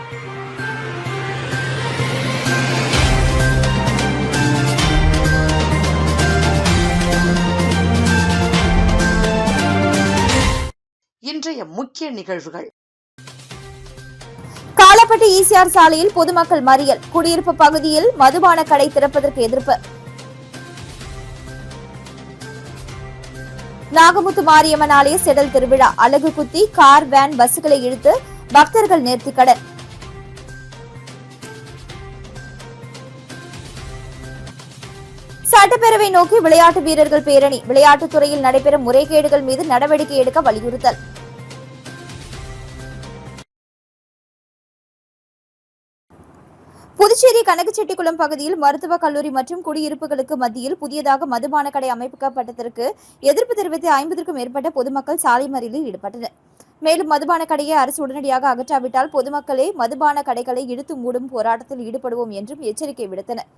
இன்றைய முக்கிய நிகழ்வுகள். காலப்பட்டு ஈசிஆர் சாலையில் பொதுமக்கள் மறியல். குடியிருப்பு பகுதியில் மதுபான கடை திறப்பதற்கு எதிர்ப்பு. நாகமுத்து மாரியம்மன் ஆலய செடல் திருவிழா. அலகு குத்தி கார், வேன், பஸ்களை இழுத்து பக்தர்கள் நேர்த்திக்கடன். சட்டப்பேரவை நோக்கி விளையாட்டு வீரர்கள் பேரணி. விளையாட்டுத் துறையில் நடைபெறும் முறைகேடுகள் மீது நடவடிக்கை எடுக்க வலியுறுத்தல். புதுச்சேரி கனகச்செட்டிக்குளம் பகுதியில் மருத்துவக் கல்லூரி மற்றும் குடியிருப்புகளுக்கு மத்தியில் புதியதாக மதுபான கடை அமைக்கப்பட்டதற்கு எதிர்ப்பு தெரிவித்து 50க்கும் மேற்பட்ட பொதுமக்கள் சாலை மறியலில் ஈடுபட்டனர். மேலும் மதுபான கடையை அரசு உடனடியாக அகற்றாவிட்டால் பொதுமக்களே மதுபான கடைகளை இழுத்து மூடும் போராட்டத்தில் ஈடுபடுவோம் என்றும் எச்சரிக்கை விடுத்தனர்.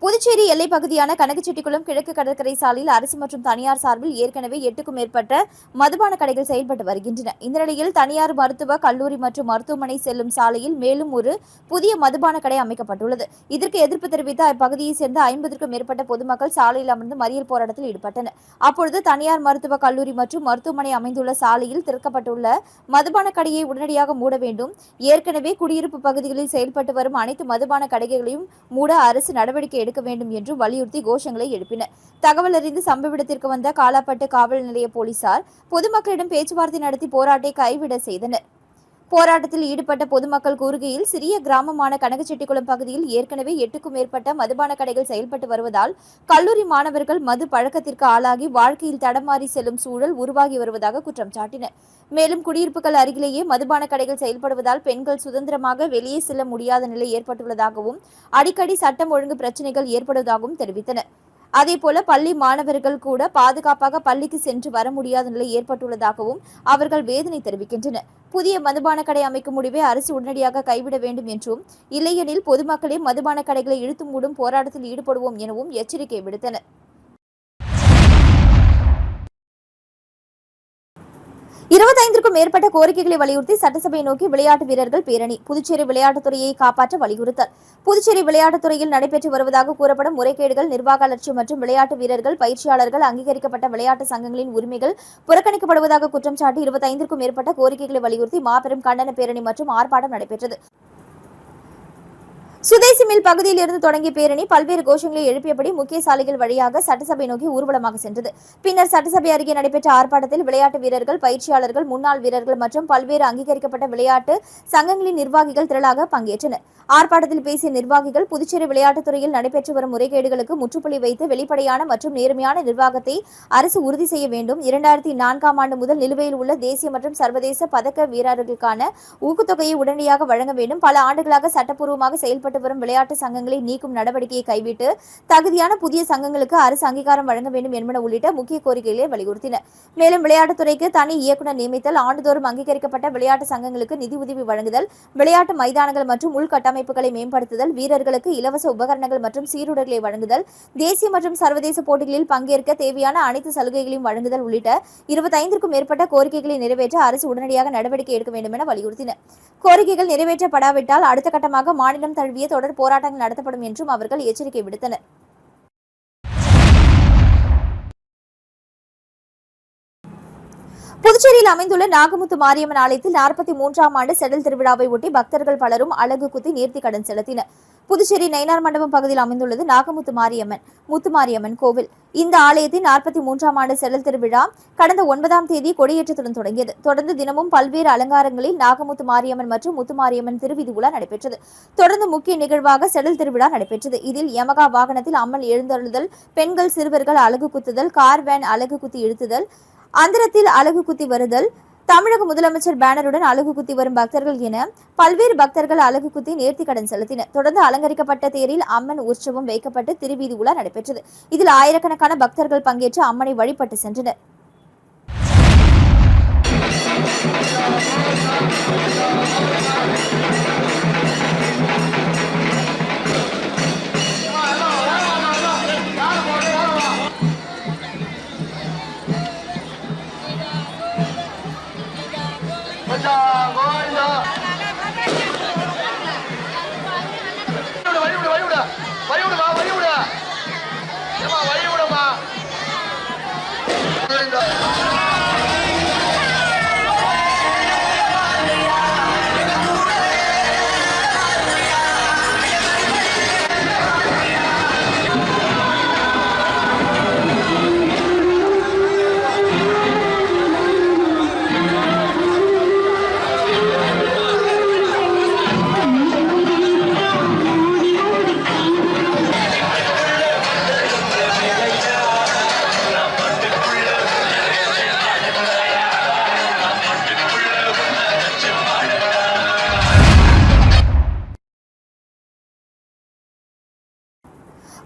புதுச்சேரி எல்லைப் பகுதியான கனகச்செட்டிக்குளம் கிழக்கு கடற்கரை சாலையில் அரசு மற்றும் தனியார் சார்பில் ஏற்கனவே 8க்கும் மேற்பட்ட மதுபான கடைகள் செயல்பட்டு வருகின்றன. இந்த நிலையில் தனியார் மருத்துவ கல்லூரி மற்றும் மருத்துவமனை செல்லும் சாலையில் மேலும் ஒரு புதிய மதுபான கடை அமைக்கப்பட்டுள்ளது. இதற்கு எதிர்ப்பு தெரிவித்த அப்பகுதியைச் சேர்ந்த 50க்கும் மேற்பட்ட பொதுமக்கள் சாலையில் அமர்ந்து மறியல் போராட்டத்தில் ஈடுபட்டனர். அப்பொழுது தனியார் மருத்துவ கல்லூரி மற்றும் மருத்துவமனை அமைந்துள்ள சாலையில் திறக்கப்பட்டுள்ள மதுபான கடையை உடனடியாக மூட வேண்டும். ஏற்கனவே குடியிருப்பு பகுதிகளில் செயல்பட்டு வரும் அனைத்து மதுபான கடைகளையும் மூட அரசு நடவடிக்கை எடுக்க வேண்டும் என்று வலியுறுத்தி கோஷங்களை எழுப்பினர். தகவல் அறிந்து சம்பவ இடத்திற்கு வந்த காலாப்பட்டு காவல் நிலைய போலீசார் பொதுமக்களிடம் பேச்சுவார்த்தை நடத்தி போராட்டத்தை கைவிட செய்தனர். போராட்டத்தில் ஈடுபட்ட பொதுமக்கள் கூறுகையில், சிறிய கிராமமான கனகச்செட்டிக்குளம் பகுதியில் ஏற்கனவே 8க்கும் மேற்பட்ட மதுபான கடைகள் செயல்பட்டு வருவதால் கல்லூரி மாணவர்கள் மது பழக்கத்திற்கு ஆளாகி வாழ்க்கையில் தடமாறி செல்லும் சூழல் உருவாகி வருவதாக குற்றம் சாட்டினர். மேலும் குடியிருப்புகள் அருகிலேயே மதுபான கடைகள் செயல்படுவதால் பெண்கள் சுதந்திரமாக வெளியே செல்ல முடியாத நிலை ஏற்பட்டுள்ளதாகவும் அடிக்கடி சட்டம் ஒழுங்கு பிரச்சினைகள் ஏற்படுவதாகவும் தெரிவித்தனர். அதேபோல பள்ளி மாணவர்கள் கூட பாதுகாப்பாக பள்ளிக்கு சென்று வர முடியாத நிலை ஏற்பட்டுள்ளதாகவும் அவர்கள் வேதனை தெரிவிக்கின்றனர். புதிய மதுபான கடை அமைக்கும் முடிவை அரசு உடனடியாக கைவிட வேண்டும் என்றும், இல்லையெனில் பொதுமக்களே மதுபான கடைகளை இழுத்து மூடும் போராட்டத்தில் ஈடுபடுவோம் எனவும் எச்சரிக்கை விடுத்தனர். 25க்கும் மேற்பட்ட கோரிக்கைகளை வலியுறுத்தி சட்டசபை நோக்கி விளையாட்டு வீரர்கள் பேரணி. புதுச்சேரி விளையாட்டுத்துறையை காப்பாற்ற வலியுறுத்தல். புதுச்சேரி விளையாட்டுத்துறையில் நடைபெற்று வருவதாக கூறப்படும் முறைகேடுகள், நிர்வாக அலட்சியம் மற்றும் விளையாட்டு வீரர்கள், பயிற்சியாளர்கள், அங்கீகரிக்கப்பட்ட விளையாட்டு சங்கங்களின் உரிமைகள் புறக்கணிக்கப்படுவதாக குற்றம் சாட்டி 25க்கும் மேற்பட்ட கோரிக்கைகளை வலியுறுத்தி மாபெரும் கண்டன பேரணி மற்றும் ஆர்ப்பாட்டம் நடைபெற்றது. சுதேசி மில் பகுதியில் இருந்து தொடங்கிய பேரணி பல்வேறு கோஷங்களை எழுப்பியபடி முக்கிய சாலைகள் வழியாக சட்டசபை நோக்கி ஊர்வலமாக சென்றது. பின்னர் சட்டசபை அருகே நடைபெற்ற ஆர்ப்பாட்டத்தில் விளையாட்டு வீரர்கள், பயிற்சியாளர்கள், முன்னாள் வீரர்கள் மற்றும் பல்வேறு அங்கீகரிக்கப்பட்ட விளையாட்டு சங்கங்களின் நிர்வாகிகள் திரளாக பங்கேற்றனர். ஆர்ப்பாட்டத்தில் பேசிய நிர்வாகிகள், புதுச்சேரி விளையாட்டுத்துறையில் நடைபெற்று வரும் முறைகேடுகளுக்கு முற்றுப்புள்ளி வைத்து வெளிப்படையான மற்றும் நேர்மையான நிர்வாகத்தை அரசு உறுதி செய்ய வேண்டும். 2004ஆம் ஆண்டு முதல் நிலுவையில் உள்ள தேசிய மற்றும் சர்வதேச பதக்க வீரர்களுக்கான ஊக்கத்தொகையை உடனடியாக வழங்க வேண்டும். பல ஆண்டுகளாக சட்டப்பூர்வமாக செயல்பட்டு வரும் விளையாட்டு சங்கங்களை நீக்கும் நடவடிக்கையை கைவிட்டு தகுதியான புதிய சங்கங்களுக்கு அரசு அங்கீகாரம் வழங்க வேண்டும் என்பன உள்ளிட்ட முக்கிய கோரிக்கைகளை வலியுறுத்தினர். மேலும் விளையாட்டுத்துறைக்கு தனி இயக்குநர் நியமித்தல், ஆண்டுதோறும் அங்கீகரிக்கப்பட்ட விளையாட்டு சங்கங்களுக்கு நிதி உதவி வழங்குதல், விளையாட்டு மைதானங்கள் மற்றும் உள்கட்டமைப்புகளை மேம்படுத்துதல், வீரர்களுக்கு இலவச உபகரணங்கள் மற்றும் சீருடைகளை வழங்குதல், தேசிய மற்றும் சர்வதேச போட்டிகளில் பங்கேற்க தேவையான அனைத்து சலுகைகளையும் வழங்குதல் உள்ளிட்ட 25க்கும் மேற்பட்ட கோரிக்கைகளை நிறைவேற்ற அரசு உடனடியாக நடவடிக்கை எடுக்க வேண்டும் என வலியுறுத்தினர். கோரிக்கைகள் நிறைவேற்றப்படாவிட்டால் அடுத்த கட்டமாக மாநிலம் தழுவிய தொடர் போராட்டங்கள் நடத்தப்படும் என்றும் அவர்கள் எச்சரிக்கை விடுத்தனர். புதுச்சேரியில் அமைந்துள்ள நாகமுத்து மாரியம்மன் ஆலயத்தில் 43ஆம் ஆண்டு செடல் திருவிழாவை ஒட்டி பக்தர்கள் பலரும் அலகு குத்தி நேர்த்திக்கடன் செலுத்தினர். புதுச்சேரி நயினார் மண்டபம் பகுதியில் அமைந்துள்ளது நாகமுத்து மாரியம்மன் முத்துமாரியம்மன் கோவில். இந்த ஆலயத்தின் 43ஆம் ஆண்டு செடல் திருவிழா கடந்த 9ஆம் தேதி கொடியேற்றத்துடன் தொடங்கியது. தொடர்ந்து தினமும் பல்வேறு அலங்காரங்களில் நாகமுத்து மாரியம்மன் மற்றும் முத்துமாரியம்மன் திருவிதி உலா நடைபெற்றது. தொடர்ந்து முக்கிய நிகழ்வாக செடல் திருவிழா நடைபெற்றது. இதில் யமகா வாகனத்தில் அம்மன் எழுந்தருளுதல், பெண்கள் சிறுவர்கள் அலகு குத்துதல், கார், வேன் அலகு குத்தி இழுத்துதல், அந்தரத்தில் அலகு குத்தி வருதல், தமிழக முதலமைச்சர் பேனருடன் அலகு குத்தி வரும் பக்தர்கள் என பல்வேறு பக்தர்கள் அலகு குத்தி நேர்த்திக்கடன் செலுத்தினர். தொடர்ந்து அலங்கரிக்கப்பட்ட தேரில் அம்மன் உற்சவம் வைக்கப்பட்டு திருவீதி உலா நடைபெற்றது. இதில் ஆயிரக்கணக்கான பக்தர்கள் பங்கேற்று அம்மனை வழிபட்டு சென்றனர்.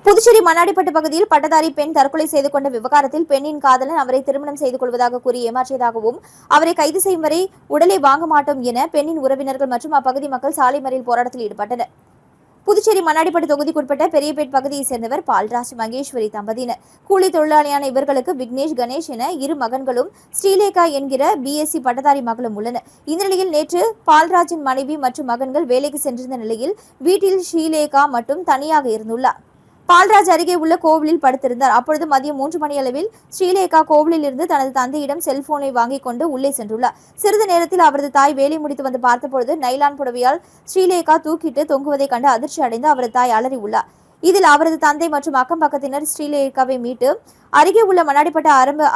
புதுச்சேரி மண்ணாடிப்பட்டு பகுதியில் பட்டதாரி பெண் தற்கொலை செய்து கொண்ட விவகாரத்தில் பெண்ணின் காதலன் அவரை திருமணம் செய்து கொள்வதாக கூறி ஏமாற்றியதாகவும் அவரை கைது செய்யும் வரை உடலை வாங்க மாட்டோம் என பெண்ணின் உறவினர்கள் மற்றும் அப்பகுதி மக்கள் சாலை மறியல் போராட்டத்தில் ஈடுபட்டனர். புதுச்சேரி மண்ணாடிப்பட்டு தொகுதிக்குட்பட்ட பெரியபேட் பகுதியைச் சேர்ந்தவர் பால்ராஜ் மகேஸ்வரி தம்பதியினர். கூலி தொழிலாளியான இவர்களுக்கு விக்னேஷ் கணேஷ் என இரு மகன்களும் ஸ்ரீலேகா என்கிற பிஎஸ்சி பட்டதாரி மகளும் உள்ளனர். இந்த நிலையில் நேற்று பால்ராஜின் மனைவி மற்றும் மகன்கள் வேலைக்கு சென்றிருந்த நிலையில் வீட்டில் ஸ்ரீலேகா மட்டும் தனியாக இருந்துள்ளார். பால்ராஜ் அருகே உள்ள கோவிலில் படுத்திருந்தார். அப்பொழுது மதியம் 3 மணி அளவில் ஸ்ரீலேகா கோவிலில் இருந்து தனது தந்தையிடம் செல்போனை வாங்கிக் கொண்டு உள்ளே சென்றுள்ளார். சிறிது நேரத்தில் அவரது தாய் வேலை முடித்து வந்து பார்த்தபொழுது நைலான் புடவையால் ஸ்ரீலேகா தூக்கிட்டு தொங்குவதை கண்டு அதிர்ச்சி அடைந்து அவரது தாய் அலறி உள்ளார். இதில் அவரது தந்தை மற்றும் அக்கம் பக்கத்தினர் ஸ்ரீலேகாவை மீட்டு அருகே உள்ள மண்ணாடிப்பட்டு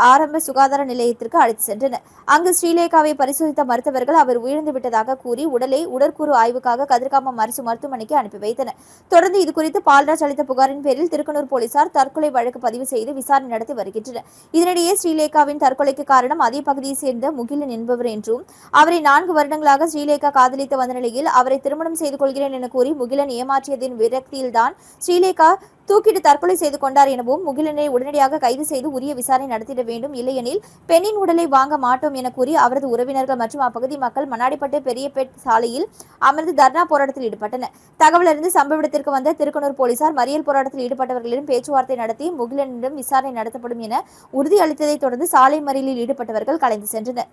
ஆரம்ப சுகாதார நிலையத்திற்கு அழைத்து சென்றனர். அங்கு ஸ்ரீலேகாவை பரிசோதித்த மருத்துவர்கள் அவர் உயிர்ந்து விட்டதாக கூறி உடலை உடற்கூறு ஆய்வுக்காக கதிர்காமம் அரசு மருத்துவமனைக்கு அனுப்பி வைத்தனர். தொடர்ந்து இதுகுறித்து பால்ராஜ் அளித்த புகாரின் பேரில் திருக்கனூர் போலீசார் தற்கொலை வழக்கு பதிவு செய்து விசாரணை நடத்தி வருகின்றனர். இதனிடையே ஸ்ரீலேகாவின் தற்கொலைக்கு காரணம் அதே பகுதியை சேர்ந்த முகிலன் என்பவர் என்றும் அவரை 4 வருடங்களாக ஸ்ரீலேகா காதலித்து வந்த நிலையில் அவரை திருமணம் செய்து கொள்கிறேன் என கூறி முகிலன் ஏமாற்றியதின் விரக்தியில்தான் ஸ்ரீலேகா தூக்கிட்டு தற்கொலை செய்து கொண்டார் எனவும் முகிலனை உடனடியாக கைது செய்து உரிய விசாரணை நடத்திட வேண்டும், இல்லையெனில் பெண்ணின் உடலை வாங்க மாட்டோம் என கூறி அவரது உறவினர்கள் மற்றும் அப்பகுதி மக்கள் மண்ணாடிப்பட்டு பெரியபேட் சாலையில் அமர்ந்து தர்ணா போராட்டத்தில் ஈடுபட்டனர். தகவல் அறிந்து சம்பவ இடத்திற்கு வந்த திருக்கனூர் போலீசார் மறியல் போராட்டத்தில் ஈடுபட்டவர்களிடம் பேச்சுவார்த்தை நடத்தி முகிலனிடம் விசாரணை நடத்தப்படும் என உறுதியளித்ததைத் தொடர்ந்து சாலை மறியலில் ஈடுபட்டவர்கள் கலைந்து சென்றனர்.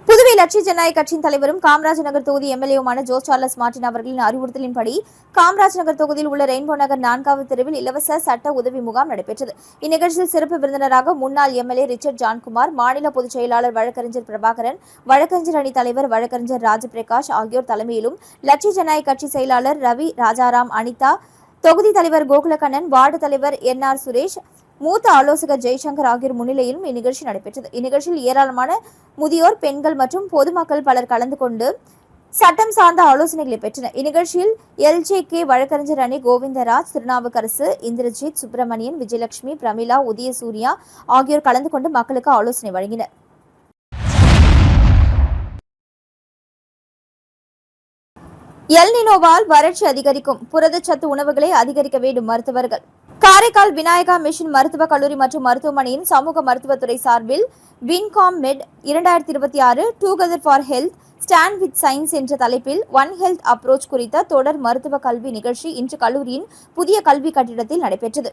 புதுவை லட்சிய ஜனநாயக கட்சியின் தலைவரும் காமராஜ் நகர் தொகுதி எம்எல்ஏவுமான ஜோஸ் சார்லஸ் மார்டின் அவர்களின் அறிவுறுத்தலின்படி காமராஜ் நகர் தொகுதியில் உள்ள ரெயின்போ நகர் 4வது தெருவில் இலவச சட்ட உதவி முகாம் நடைபெற்றது. இந்நிகழ்ச்சியில் சிறப்பு விருந்தினராக முன்னாள் எம்எல்ஏ ரிச்சர்ட் ஜான்குமார், மாநில பொதுச் செயலாளர் வழக்கறிஞர் பிரபாகரன், வழக்கறிஞர் அணி தலைவர் வழக்கறிஞர் ராஜபிரகாஷ் ஆகியோர் தலைமையிலும் லட்சிய ஜனநாயக கட்சி செயலாளர் ரவி ராஜாராம், அனிதா, தொகுதி தலைவர் கோகுலகண்ணன், வார்டு தலைவர் என்ஆர் சுரேஷ், மூத்த ஆலோசகர் ஜெய்சங்கர் ஆகியோர் முன்னிலையிலும் இந்நிகழ்ச்சி நடைபெற்றது. இந்நிகழ்ச்சியில் ஏராளமான முதியோர், பெண்கள் மற்றும் பொதுமக்கள் பலர் கலந்து கொண்டு சட்டம் சார்ந்த ஆலோசனைகளை பெற்றனர். இந்நிகழ்ச்சியில் எல்ஜேகே வழக்கறிஞர் அணி கோவிந்தராஜ், திருநாவுக்கரசு, இந்திரஜித், சுப்பிரமணியன், விஜயலட்சுமி, பிரமிளா, உதயசூர்யா ஆகியோர் கலந்து கொண்டு மக்களுக்கு ஆலோசனை வழங்கினர். எல் நினோவால் வறட்சி அதிகரிக்கும், புரதச்சத்து உணவுகளை அதிகரிக்க வேண்டும் மருத்துவர்கள். காரைக்கால் விநாயகா மிஷன் மருத்துவக் கல்லூரி மற்றும் மருத்துவமனையின் சமூக மருத்துவத்துறை சார்பில் வின்காம் மெட் 2026 together for health stand with science என்ற தலைப்பில் ஒன் ஹெல்த் அப்ரோச் குறித்த தொடர் மருத்துவ கல்வி நிகழ்ச்சி இன்று கல்லூரியின் புதிய கல்வி கட்டிடத்தில் நடைபெற்றது.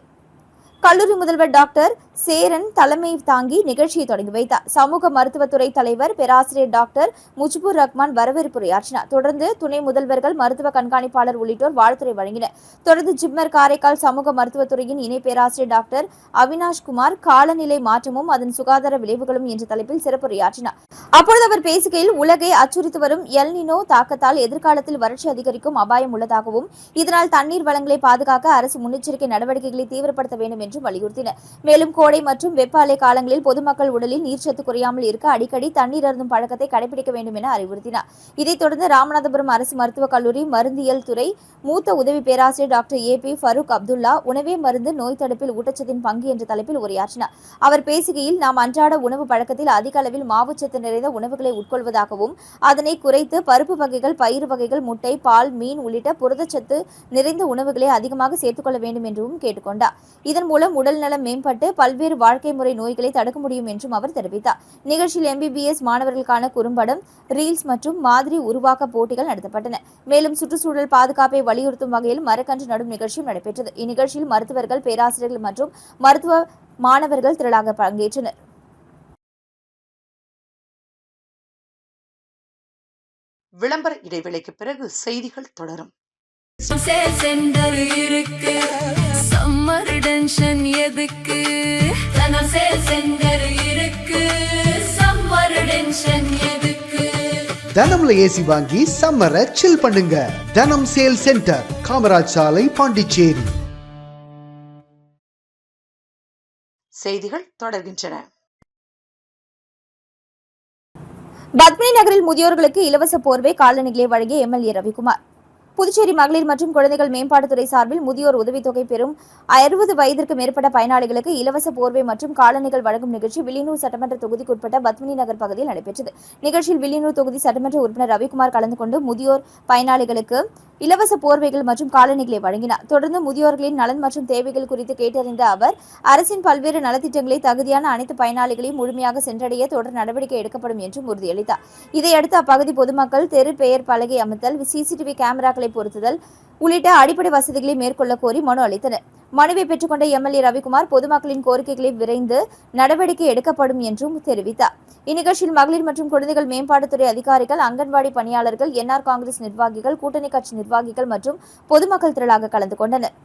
கல்லூரி முதல்வர் டாக்டர் சேரன் தலைமை தாங்கி நிகழ்ச்சியை தொடங்கி வைத்தார். சமூக மருத்துவத்துறை தலைவர் பேராசிரியர் டாக்டர் முஜிபுர் ரஹ்மான் வரவேற்புரையாற்றினார். தொடர்ந்து துணை முதல்வர்கள், மருத்துவ கண்காணிப்பாளர் உள்ளிட்டோர் வாழ்த்துரை வழங்கினர். தொடர்ந்து ஜிப்மர் காரைக்கால் சமூக மருத்துவத்துறையின் இணை பேராசிரியர் டாக்டர் அவினாஷ் குமார் காலநிலை மாற்றமும் அதன் சுகாதார விளைவுகளும் என்ற தலைப்பில் சிறப்புரையாற்றினார். அப்பொழுது அவர் பேசுகையில், உலகை அச்சுறுத்தி வரும் எல் நினோ தாக்கத்தால் எதிர்காலத்தில் வறட்சி அதிகரிக்கும் அபாயம் உள்ளதாகவும் இதனால் தண்ணீர் வளங்களை பாதுகாக்க அரசு முன்னெச்சரிக்கை நடவடிக்கைகளை தீவிரப்படுத்த வேண்டும் என்று வலியுறுத்தினர். மேலும் கோடை மற்றும் வெப்ப அலை காலங்களில் பொதுமக்கள் உடலில் நீர்ச்சத்து குறையாமல் இருக்க அடிக்கடி தண்ணீர் அருந்தும் பழக்கத்தை கடைபிடிக்க வேண்டும் என அறிவுறுத்தினார். இதைத் தொடர்ந்து ராமநாதபுரம் அரசு மருத்துவக் கல்லூரி மருந்தியல் துறை மூத்த உதவி பேராசிரியர் டாக்டர் ஏபி ஃபரூக் அப்துல்லா உணவே மருந்து, நோய் தடுப்பில் ஊட்டச்சத்தின் பங்கு என்ற தலைப்பில் உரையாற்றினார். அவர் பேசுகையில், நாம் அன்றாட உணவு பழக்கத்தில் அதிக அளவில் மாவுச்சத்து நிறைந்த உணவுகளை உட்கொள்வதாகவும் அதனை குறைத்து பருப்பு வகைகள், பயிறு வகைகள், முட்டை, பால், மீன் உள்ளிட்ட புரதச்சத்து நிறைந்த உணவுகளை அதிகமாக சேர்த்துக் கொள்ள வேண்டும் என்றும் கேட்டுக்கொண்டார். இதன் மூலம் உடல் நலம் மேம்பட்டு பல்வேறு வாழ்க்கை முறை நோய்களை தடுக்க முடியும் என்றும் அவர் தெரிவித்தார். நிகழ்ச்சியில் MBBS மாணவர்களுக்கான குறும்படம், ரீல்ஸ் மற்றும் மாதிரி உருவாக்க போட்டிகள் நடத்தப்பட்டன. மேலும் சுற்றுச்சூழல் பாதுகாப்பை வலியுறுத்தும் வகையில் மரக்கன்று நடும் நிகழ்ச்சியும் நடைபெற்றது. இந்நிகழ்ச்சியில் மருத்துவர்கள், பேராசிரியர்கள் மற்றும் மருத்துவ மாணவர்கள் திரளாக பங்கேற்றனர். விளம்பர இடைவேளைக்கு பிறகு செய்திகள் தொடரும். இருக்கு சம்மர் டென்ஷன் எதுக்கு, தனம் சேல் சென்டர் இருக்கு சம்மர் டென்ஷன் எதுக்கு. தனம்ல ஏசி வாங்கி சம்மரை சில் பண்ணுங்க. தனம் சேல் சென்டர், காமராஜ் சாலை, பாண்டிச்சேரி. செய்திகள் தொடர்கின்றன. பத்மினி நகரில் முதியோர்களுக்கு இலவச போர்வை, காலணிகளை வழங்கிய MLA ரவிக்குமார். புதுச்சேரி மகளிர் மற்றும் குழந்தைகள் மேம்பாட்டுத்துறை சார்பில் முதியோர் உதவித்தொகை பெறும் 60 வயதிற்கு மேற்பட்ட பயனாளிகளுக்கு இலவச போர்வை மற்றும் காலணிகள் வழங்கும் நிகழ்ச்சி வில்லியனூர் சட்டமன்ற தொகுதிக்குட்பட்ட பத்மினி நகர் பகுதியில் நடைபெற்றது. நிகழ்ச்சியில் வில்லியனூர் தொகுதி சட்டமன்ற உறுப்பினர் ரவிக்குமார் கலந்து கொண்டு முதியோர் பயனாளிகளுக்கு இலவச போர்வைகள் மற்றும் காலணிகளை வழங்கினார். தொடர்ந்து முதியோர்களின் நலன் மற்றும் தேவைகள் குறித்து கேட்டறிந்த அவர், அரசின் பல்வேறு நலத்திட்டங்களை தகுதியான அனைத்து பயனாளிகளையும் முழுமையாக சென்றடைய தொடர் நடவடிக்கை எடுக்கப்படும் என்றும் உறுதியளித்தார். இதையடுத்து அப்பகுதி பொதுமக்கள் தெரு பெயர் பலகை அமைத்தல், சிசிடிவி கேமராக்களை பொருத்துதல் உள்ளிட்ட அடிப்படை வசதிகளை மேற்கொள்ள கோரி மனு அளித்தனர். மனுவை பெற்றுக்கொண்ட எம்எல்ஏ ரவிக்குமார் பொதுமக்களின் கோரிக்கைகளை விரைந்து நடவடிக்கை எடுக்கப்படும் என்றும் தெரிவித்தார். இந்நிகழ்ச்சியில் மகளிர் மற்றும் குழந்தைகள் மேம்பாட்டுத்துறை அதிகாரிகள், அங்கன்வாடி பணியாளர்கள், என்ஆர் காங்கிரஸ் நிர்வாகிகள், கூட்டணி கட்சி நிர்வாகிகள் மற்றும் பொதுமக்கள் திரளாக கலந்து கொண்டனர்.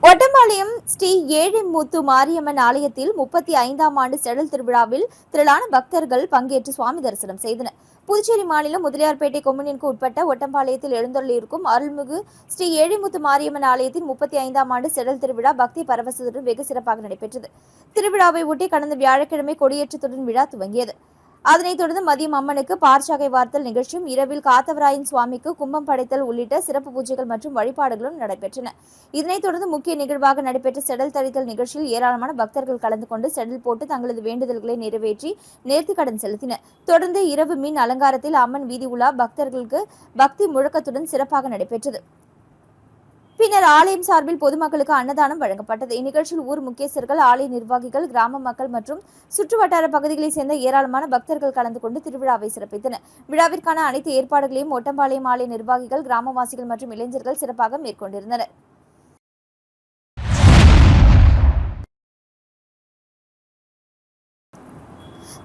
ஒட்டம்பாளையம் ஸ்ரீ ஏழிமுத்து மாரியம்மன் ஆலயத்தில் 35ஆம் ஆண்டு செடல் திருவிழாவில் திரளான பக்தர்கள் பங்கேற்று சுவாமி தரிசனம் செய்தனர். புதுச்சேரி மாநிலம் முதலியார்பேட்டை கொம்யூனிற்கு உட்பட்ட ஒட்டம்பாளையத்தில் எழுந்தருளியிருக்கும் அருள்மிகு ஸ்ரீ ஏழிமுத்து மாரியம்மன் ஆலயத்தின் 35ஆம் ஆண்டு செடல் திருவிழா பக்தி பரவசத்துடன் வெகு சிறப்பாக நடைபெற்றது. திருவிழாவை ஒட்டி கடந்த வியாழக்கிழமை கொடியேற்றத்துடன் விழா துவங்கியது. அதனைத் தொடர்ந்து மதியம் அம்மனுக்கு பார்ச்சாகை வார்த்தல் நிகழ்ச்சியும், இரவில் காத்தவராயன் சுவாமிக்கு கும்பம் படைத்தல் உள்ளிட்ட சிறப்பு பூஜைகள் மற்றும் வழிபாடுகளும் நடைபெற்றன. இதனைத் தொடர்ந்து முக்கிய நிகழ்வாக நடைபெற்ற செடல் தரித்தல் நிகழ்ச்சியில் ஏராளமான பக்தர்கள் கலந்து கொண்டு செடல் போட்டு தங்களது வேண்டுதல்களை நிறைவேற்றி நேர்த்திக்கடன் செலுத்தினர். தொடர்ந்து இரவு மின் அலங்காரத்தில் அம்மன் வீதி உலா பக்தர்களுக்கு பக்தி முழக்கத்துடன் சிறப்பாக நடைபெற்றது. பின்னர் ஆலயம் சார்பில் பொதுமக்களுக்கு அன்னதானம் வழங்கப்பட்டது. இந்நிகழ்ச்சியில் ஊர் முக்கியஸ்தர்கள், ஆலய நிர்வாகிகள், கிராம மக்கள் மற்றும் சுற்றுவட்டார பகுதிகளைச் சேர்ந்த ஏராளமான பக்தர்கள் கலந்து கொண்டு திருவிழாவை சிறப்பித்தனர். விழாவிற்கான அனைத்து ஏற்பாடுகளையும் ஒட்டம்பாளையம் ஆலய நிர்வாகிகள், கிராமவாசிகள் மற்றும் இளைஞர்கள் சிறப்பாக மேற்கொண்டிருந்தனர்.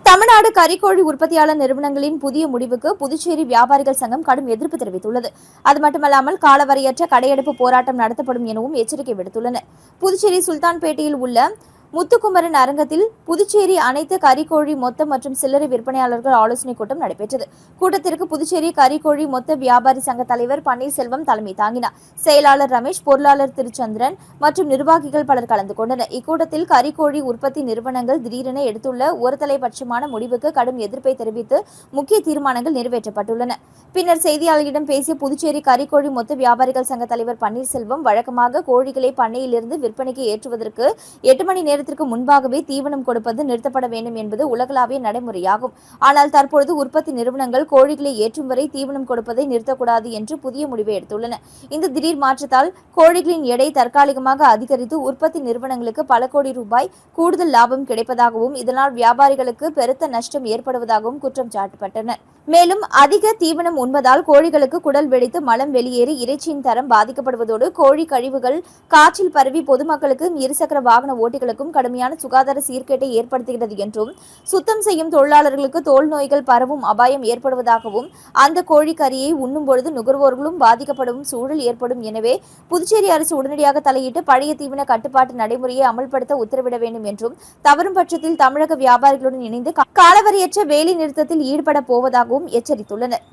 தமிழ்நாடு கறிக்கோழி உற்பத்தியாளர் நிறுவனங்களின் புதிய முடிவுக்கு புதுச்சேரி வியாபாரிகள் சங்கம் கடும் எதிர்ப்பு தெரிவித்துள்ளது. அது மட்டுமல்லாமல் காலவரையற்ற கடையெடுப்பு போராட்டம் நடத்தப்படும் எனவும் எச்சரிக்கை விடுத்துள்ளனர். புதுச்சேரி சுல்தான்பேட்டையில் உள்ள முத்துக்குமரன் அரங்கத்தில் புதுச்சேரி அனைத்து கறிக்கோழி மொத்த மற்றும் சில்லறை விற்பனையாளர்கள் ஆலோசனைக் கூட்டம் நடைபெற்றது. கூட்டத்திற்கு புதுச்சேரி கறிக்கோழி மொத்த வியாபாரி சங்க தலைவர் பன்னீர்செல்வம் தலைமை தாங்கினார். செயலாளர் ரமேஷ், பொருளாளர் திருச்சந்திரன் மற்றும் நிர்வாகிகள் பலர் கலந்து கொண்டனர். இக்கூட்டத்தில் கறிக்கோழி உற்பத்தி நிறுவனங்கள் திடீரென எடுத்துள்ள ஒருதலைபட்சமான முடிவுக்கு கடும் எதிர்ப்பை தெரிவித்து முக்கிய தீர்மானங்கள் நிறைவேற்றப்பட்டுள்ளன. பின்னர் செய்தியாளர்களிடம் பேசிய புதுச்சேரி கறிக்கோழி மொத்த வியாபாரிகள் சங்க தலைவர் பன்னீர்செல்வம், வழக்கமாக கோழிகளை பண்ணையிலிருந்து விற்பனைக்கு ஏற்றுவதற்கு 8 மணி நேரத்திற்கு முன்பாகவே தீவனம் கொடுப்பது நிறுத்தப்பட வேண்டும் என்பது உலகளாவிய நடைமுறையாகும். ஆனால் தற்பொழுது உற்பத்தி நிறுவனங்கள் கோழிகளை ஏற்றும் வரை தீவனம் கொடுப்பதை நிறுத்தக்கூடாது என்று புதிய முடிவை எடுத்துள்ளன. இந்த திடீர் மாற்றத்தால் கோழிகளின் எடை தற்காலிகமாக அதிகரித்து உற்பத்தி நிறுவனங்களுக்கு பல கோடி ரூபாய் கூடுதல் லாபம் கிடைப்பதாகவும், இதனால் வியாபாரிகளுக்கு பெருத்த நஷ்டம் ஏற்படுவதாகவும் குற்றம் சாட்டப்பட்டனர். மேலும் அதிக தீவனம் உண்பதால் கோழிகளுக்கு குடல் வெடித்து மலம் வெளியேறி இறைச்சியின் தரம் பாதிக்கப்படுவதோடு கோழி கழிவுகள் காற்றில் பரவி பொதுமக்களுக்கு, இருசக்கர வாகன ஓட்டிகளுக்கும் கடுமையான சுகாதார சீர்கேட்டை ஏற்படுத்துகிறது என்றும், சுத்தம் செய்யும் தொழிலாளர்களுக்கு தோல் நோய்கள் பரவும் அபாயம் ஏற்படுவதாகவும், அந்த கோழி கறியை உண்ணும் பொழுது நுகர்வோர்களும் பாதிக்கப்படும் சூழல் ஏற்படும். எனவே புதுச்சேரி அரசு உடனடியாக தலையிட்டு பழைய தீவன கட்டுப்பாட்டு நடைமுறையை அமல்படுத்த உத்தரவிட வேண்டும் என்றும், தவறும் பட்சத்தில் தமிழக வியாபாரிகளுடன் இணைந்து காலவரையற்ற வேலை நிறுத்தத்தில் ஈடுபட போவதாகவும் எச்சரித்துள்ளனர்.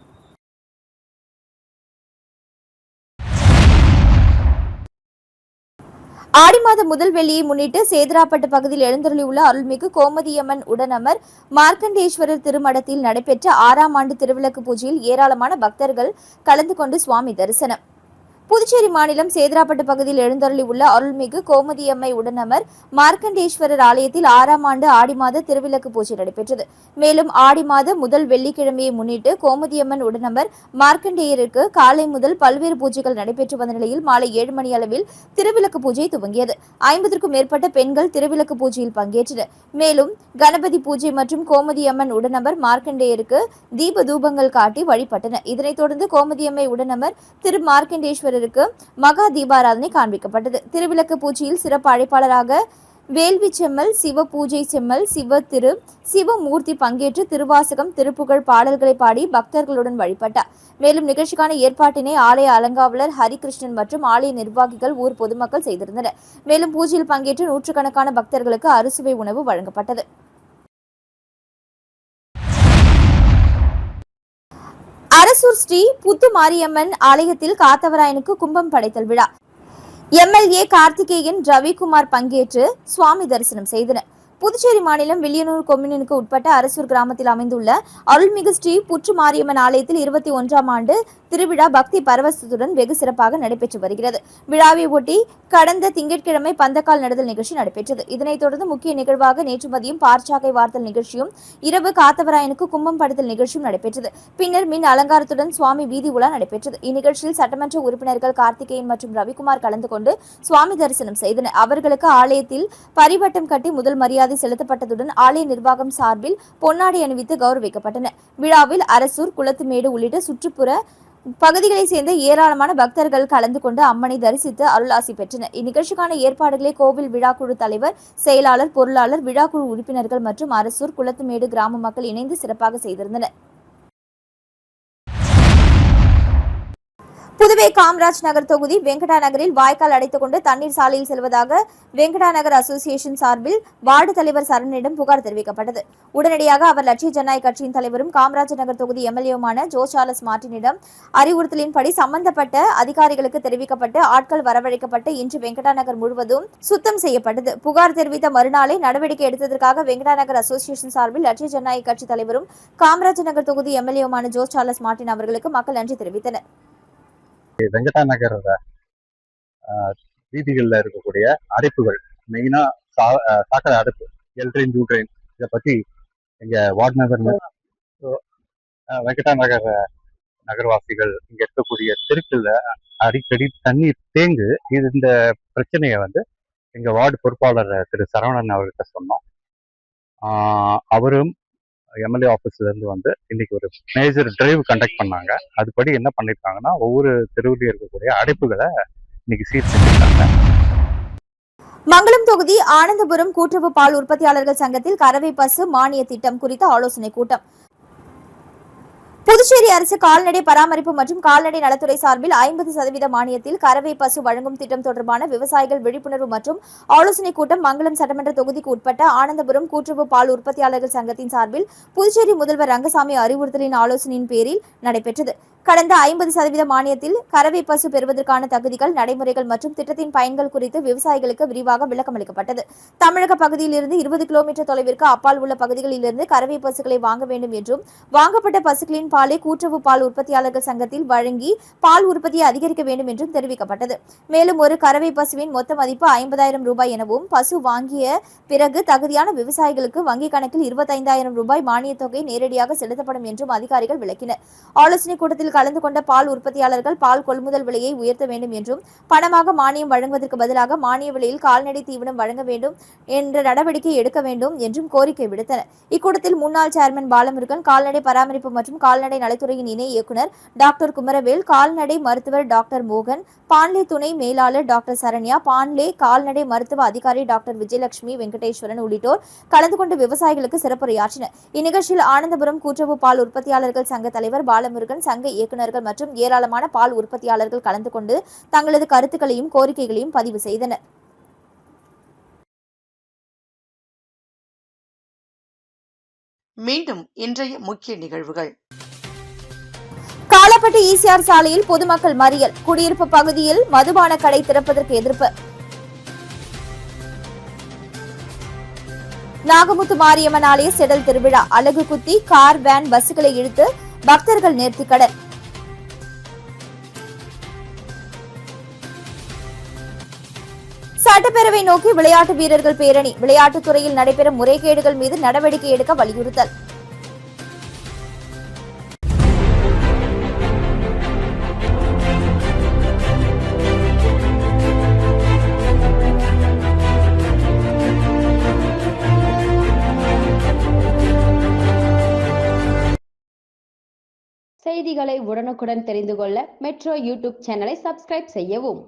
ஆடி மாத முதல் வெள்ளியை முன்னிட்டு சேதராப்பட்டு பகுதியில் எழுந்தருளியுள்ள அருள்மிகு கோமதியம்மன் உடனமர் மார்க்கண்டேஸ்வரர் திருமடத்தில் நடைபெற்ற 6ஆம் ஆண்டு திருவிளக்கு பூஜையில் ஏராளமான பக்தர்கள் கலந்து கொண்டு சுவாமி தரிசனம். புதுச்சேரி மாநிலம் சேதராப்பட்டு பகுதியில் எழுந்தருளியுள்ள அருள்மிகு கோமதியம்மை உடனமர் மார்க்கண்டேஸ்வரர் ஆலயத்தில் 6ஆம் ஆண்டு ஆடி மாத திருவிளக்கு பூஜை நடைபெற்றது. மேலும் ஆடி மாத முதல் வெள்ளிக்கிழமையை முன்னிட்டு கோமதியம்மன் உடனமர் மார்க்கண்டேயருக்கு காலை முதல் பல்வேறு பூஜைகள் நடைபெற்று வந்த நிலையில் மாலை 7 மணி அளவில் திருவிளக்கு பூஜை துவங்கியது. 50க்கும் மேற்பட்ட பெண்கள் திருவிளக்கு பூஜையில் பங்கேற்றனர். மேலும் கணபதி பூஜை மற்றும் கோமதியம்மன் உடனமர் மார்க்கண்டேயருக்கு தீப தூபங்கள் காட்டி வழிபட்டனர். இதனைத் தொடர்ந்து கோமதியம்மை உடனமர் திரு மார்க்கண்டேஸ்வரர் மகா தீபாராதனை காண்பிக்கப்பட்டது. திருவிளக்கு பூஜையில் சிறப்பு அழைப்பாளராக வேள்வி செம்மல், சிவ பூஜை செம்மல், சிவமூர்த்தி பங்கேற்று திருவாசகம், திருப்புகழ் பாடல்களை பாடி பக்தர்களுடன் வழிபட்டார். மேலும் நிகழ்ச்சிக்கான ஏற்பாட்டினை ஆலய அலங்காவலர் ஹரிகிருஷ்ணன் மற்றும் ஆலய நிர்வாகிகள், ஊர் பொதுமக்கள் செய்திருந்தனர். மேலும் பூஜையில் பங்கேற்று நூற்றுக்கணக்கான பக்தர்களுக்கு அறுசுவை உணவு வழங்கப்பட்டது. அரசூர் ஸ்ரீ புத்து மாரியம்மன் ஆலயத்தில் காத்தவராயனுக்கு கும்பம் படைத்தல் விழா. எம்எல்ஏ கார்த்திகேயன், ரவிக்குமார் பங்கேற்று சுவாமி தரிசனம் செய்தனர். புதுச்சேரி மாநிலம் வில்லியனூர் கொம்யூனுக்கு உட்பட்ட அரசூர் கிராமத்தில் அமைந்துள்ள அருள்மிகு ஸ்ரீ புற்று மாரியம்மன் ஆலயத்தில் 21ஆம் ஆண்டு திருவிழா பக்தி பரவசத்துடன் வெகு சிறப்பாக நடைபெற்று வருகிறது. விழாவை ஒட்டி கடந்த திங்கட்கிழமை பந்தக்கால் நடுதல் நிகழ்ச்சி நடைபெற்றது. இதனைத் தொடர்ந்து முக்கிய நிகழ்வாக நேற்று மதியம் பார்ச்சாக்கை வார்த்தல் நிகழ்ச்சியும் இரவு காத்தவராயனுக்கு கும்பம் படுத்தல் நிகழ்ச்சியும் நடைபெற்றது. பின்னர் மின் அலங்காரத்துடன் சுவாமி வீதி உலா நடைபெற்றது. இந்நிகழ்ச்சியில் சட்டமன்ற உறுப்பினர்கள் கார்த்திகேயன் மற்றும் ரவிக்குமார் கலந்து கொண்டு சுவாமி தரிசனம் செய்தனர். அவர்களுக்கு ஆலயத்தில் பரிவட்டம் கட்டி முதல் மரியாதை செலுத்தப்பட்டதுடன் ஆலய நிர்வாகம் சார்பில் பொன்னாடை அணிவித்து கௌரவிக்கப்பட்டனர். விழாவில் அரசூர், குளத்துமேடு உள்ளிட்ட சுற்றுப்புற பகுதிகளை சேர்ந்த ஏராளமான பக்தர்கள் கலந்து கொண்டு அம்மனை தரிசித்து அருளாசி பெற்றனர். இந்நிகழ்ச்சிக்கான ஏற்பாடுகளை கோவில் விழாக்குழு தலைவர், செயலாளர், பொருளாளர், விழாக்குழு உறுப்பினர்கள் மற்றும் அரசூர், குளத்துமேடு கிராம மக்கள் இணைந்து சிறப்பாக செய்திருந்தனர். புதுவை காமராஜ் நகர் தொகுதி வெங்கடா நகரில் வாய்க்கால் அடைத்துக் கொண்டு தண்ணீர் சாலையில் செல்வதாக வெங்கடா நகர் அசோசியேஷன் சார்பில் வார்டு தலைவர் சரணிடம் புகார் தெரிவிக்கப்பட்டது. உடனடியாக அவர் லட்சிய ஜனநாயக கட்சியின் தலைவரும் காமராஜ் நகர் தொகுதி எம்எல்ஏவுமான ஜோ சார்லஸ் மார்டினிடம் அறிவுறுத்தலின்படி சம்பந்தப்பட்ட அதிகாரிகளுக்கு தெரிவிக்கப்பட்டு ஆட்கள் வரவழைக்கப்பட்டு இன்று வெங்கடா நகர் முழுவதும் சுத்தம் செய்யப்பட்டது. புகார் தெரிவித்த மறுநாளே நடவடிக்கை எடுத்ததற்காக வெங்கடா நகர் அசோசியேஷன் சார்பில் லட்சிய ஜனநாயக கட்சி தலைவரும் காமராஜ் நகர் தொகுதி எம்எல்ஏவுமான ஜோ சார்லஸ் மார்டின் அவர்களுக்கு மக்கள் நன்றி தெரிவித்தனர். வெங்கடா நகர் வீதிகளில் இருக்கக்கூடிய அடைப்புகள், மெயினா சாக்கடை அடைப்பு, எல்ட்ரெயின், யூட்ரெயின், இதை பத்தி எங்க வார்டு மெம்பர் வெங்கடா நகர் நகர்வாசிகள் இங்க இருக்கக்கூடிய தெருக்கள்ல அடிக்கடி தண்ணீர் தேங்கு. இந்த பிரச்சனையை எங்க வார்டு பொறுப்பாளர் திரு சரவணன் அவர்கிட்ட சொன்னோம். அவரும் எம்எல்ஏ ஆஃபீஸ்ல இருந்து இன்னைக்கு ஒரு மேஜர் டிரைவ் கண்டக்ட் பண்ணாங்க. அதுபடி என்ன பண்ணிருக்காங்கன்னா, ஒவ்வொரு தெருவிலையும் இருக்கக்கூடிய அடைப்புகளை இன்னைக்கு சீர் செஞ்சிருக்காங்க. மங்களம் தொகுதி ஆனந்தபுரம் கூட்டுறவு பால் உற்பத்தியாளர்கள் சங்கத்தில் கறவை பசு மானிய திட்டம் குறித்த ஆலோசனை கூட்டம். புதுச்சேரி அரசு கால்நடை பராமரிப்பு மற்றும் கால்நடை நலத்துறை சார்பில் 50% மானியத்தில் கறவை பசு வழங்கும் திட்டம் தொடர்பான விவசாயிகள் விழிப்புணர்வு மற்றும் ஆலோசனை கூட்டம் மங்களம் சட்டமன்ற தொகுதிக்கு உட்பட்ட ஆனந்தபுரம் கூட்டுறவு பால் உற்பத்தியாளர்கள் சங்கத்தின் சார்பில் புதுச்சேரி முதல்வர் ரங்கசாமி அறிவுறுத்தலின் ஆலோசனையின் பேரில் நடைபெற்றது. கடந்த 50% மானியத்தில் கறவை பசு பெறுவதற்கான தகுதிகள், நடைமுறைகள் மற்றும் திட்டத்தின் பயன்கள் குறித்து விவசாயிகளுக்கு விரிவாக விளக்கம் அளிக்கப்பட்டது. தமிழக பகுதியில் இருந்து 20 கிலோமீட்டர் தொலைவிற்கு அப்பால் உள்ள பகுதிகளில் இருந்து கறவை பசுக்களை வாங்க வேண்டும் என்றும், வாங்கப்பட்ட பசுக்களின் பாலை கூட்டுறவு பால் உற்பத்தியாளர்கள் சங்கத்தில் வழங்கி பால் உற்பத்தியை அதிகரிக்க வேண்டும் என்றும் தெரிவிக்கப்பட்டது. மேலும் ஒரு கறவை பசுவின் மொத்த மதிப்பு 50,000 ரூபாய் எனவும், பசு வாங்கிய பிறகு தகுதியான விவசாயிகளுக்கு வங்கிக் கணக்கில் 25,000 ரூபாய் மானியத் தொகை நேரடியாக செலுத்தப்படும் என்றும் அதிகாரிகள் விளக்கினர். ஆலோசனை கூட்டத்தில் கலந்து கொண்ட பால் உற்பத்தியாளர்கள் பால் கொள்முதல் விலையை உயர்த்த வேண்டும் என்றும், பணமாக மானியம் வழங்குவதற்கு பதிலாக மானிய விலையில் கால்நடை தீவனம் வழங்க வேண்டும் என்ற நடவடிக்கை எடுக்க வேண்டும் என்றும் கோரிக்கை விடுத்தனர். இக்கூட்டத்தில் முன்னாள் சேர்மன் பாலமுருகன், கால்நடை பராமரிப்பு மற்றும் கால்நடை நலத்துறையின் இணை இயக்குநர் டாக்டர் குமரவேல், கால்நடை மருத்துவர் டாக்டர் மோகன், பான்லே துணை மேலாளர் டாக்டர் சரண்யா, பான்லே கால்நடை மருத்துவ அதிகாரி டாக்டர் விஜயலட்சுமி வெங்கடேஸ்வரன் உள்ளிட்டோர் கலந்து கொண்டு விவசாயிகளுக்கு சிறப்புரையாற்றினர். இந்நிகழ்ச்சியில் ஆனந்தபுரம் கூட்டுறவு பால் உற்பத்தியாளர்கள் சங்க தலைவர் பாலமுருகன், சங்க இயக்குநர்கள் மற்றும் ஏராளமான பால் உற்பத்தியாளர்கள் கலந்து கொண்டு தங்களது கருத்துக்களையும் கோரிக்கைகளையும் பதிவு செய்தனர். மீண்டும் இன்றைய முக்கிய நிகழ்வுகள். காலப்பட்டு ஈசிஆர் சாலையில் பொதுமக்கள் மறியல், குடியிருப்பு பகுதியில் மதுபான கடை திறப்பதற்கு எதிர்ப்பு. நாகமுத்து மாரியம்மன் ஆலய செடல் திருவிழா, அலகு குத்தி கார், வேன், பஸ்களை இழுத்து பக்தர்கள் நேர்த்திக்கடன். சட்டப்பேரவை நோக்கி விளையாட்டு வீரர்கள் பேரணி, விளையாட்டுத் துறையில் நடைபெறும் முறைகேடுகள் மீது நடவடிக்கை எடுக்க வலியுறுத்தல். செய்திகளை உடனுக்குடன் தெரிந்து கொள்ள மெட்ரோ யூடியூப் சேனலை சப்ஸ்கிரைப் செய்யவும்.